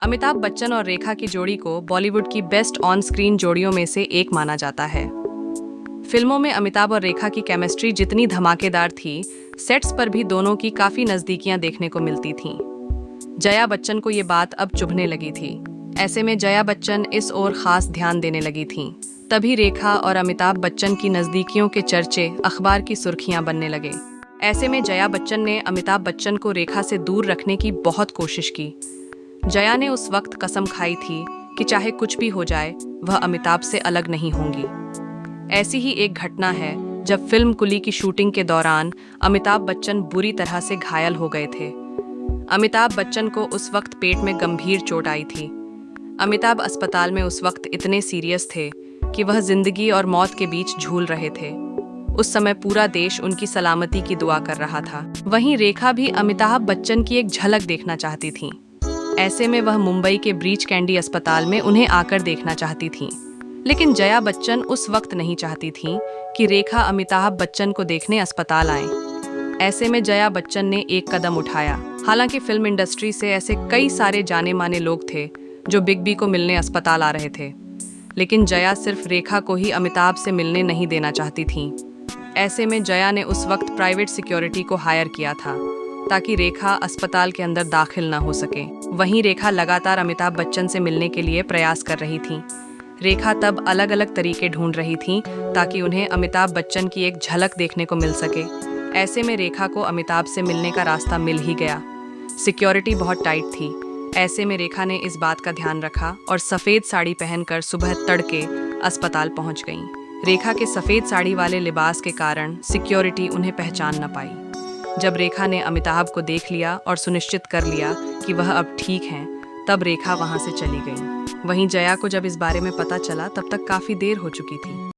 अमिताभ बच्चन और रेखा की जोड़ी को बॉलीवुड की बेस्ट ऑन स्क्रीन जोड़ियों में से एक माना जाता है। फिल्मों में अमिताभ और रेखा की केमिस्ट्री जितनी धमाकेदार थी, सेट्स पर भी दोनों की काफी नजदीकियां देखने को मिलती थीं। जया बच्चन को ये बात अब चुभने लगी थी। ऐसे में जया बच्चन इस ओर खास ध्यान देने लगी थीं। तभी रेखा और अमिताभ बच्चन की नजदीकियों के चर्चे अखबार की सुर्खियां बनने लगे। ऐसे में जया बच्चन ने अमिताभ बच्चन को रेखा से दूर रखने की बहुत कोशिश की। जया ने उस वक्त कसम खाई थी कि चाहे कुछ भी हो जाए, वह अमिताभ से अलग नहीं होंगी। ऐसी ही एक घटना है जब फिल्म कुली की शूटिंग के दौरान अमिताभ बच्चन बुरी तरह से घायल हो गए थे। अमिताभ बच्चन को उस वक्त पेट में गंभीर चोट आई थी। अमिताभ अस्पताल में उस वक्त इतने सीरियस थे कि वह जिंदगी और मौत के बीच झूल रहे थे। उस समय पूरा देश उनकी सलामती की दुआ कर रहा था। वहीं रेखा भी अमिताभ बच्चन की एक झलक देखना चाहती थीं। ऐसे में वह मुंबई के ब्रीच कैंडी अस्पताल में उन्हें आकर देखना चाहती थीं। लेकिन जया बच्चन उस वक्त नहीं चाहती थीं कि रेखा अमिताभ बच्चन को देखने अस्पताल आएं। ऐसे में जया बच्चन ने एक कदम उठाया। हालांकि फिल्म इंडस्ट्री से ऐसे कई सारे जाने माने लोग थे जो बिग बी को मिलने अस्पताल आ रहे थे, लेकिन जया सिर्फ रेखा को ही अमिताभ से मिलने नहीं देना चाहती थीं। ऐसे में जया ने उस वक्त प्राइवेट सिक्योरिटी को हायर किया था ताकि रेखा अस्पताल के अंदर दाखिल न हो सके। वहीं रेखा लगातार अमिताभ बच्चन से मिलने के लिए प्रयास कर रही थी। रेखा तब अलग अलग तरीके ढूंढ रही थी ताकि उन्हें अमिताभ बच्चन की एक झलक देखने को मिल सके। ऐसे में रेखा को अमिताभ से मिलने का रास्ता मिल ही गया। सिक्योरिटी बहुत टाइट थी। ऐसे में रेखा ने इस बात का ध्यान रखा और सफ़ेद साड़ी पहनकर सुबह तड़के अस्पताल पहुंच गईं। रेखा के सफ़ेद साड़ी वाले लिबास के कारण सिक्योरिटी उन्हें पहचान न पाई। जब रेखा ने अमिताभ को देख लिया और सुनिश्चित कर लिया कि वह अब ठीक हैं, तब रेखा वहां से चली गई। वहीं जया को जब इस बारे में पता चला, तब तक काफ़ी देर हो चुकी थी।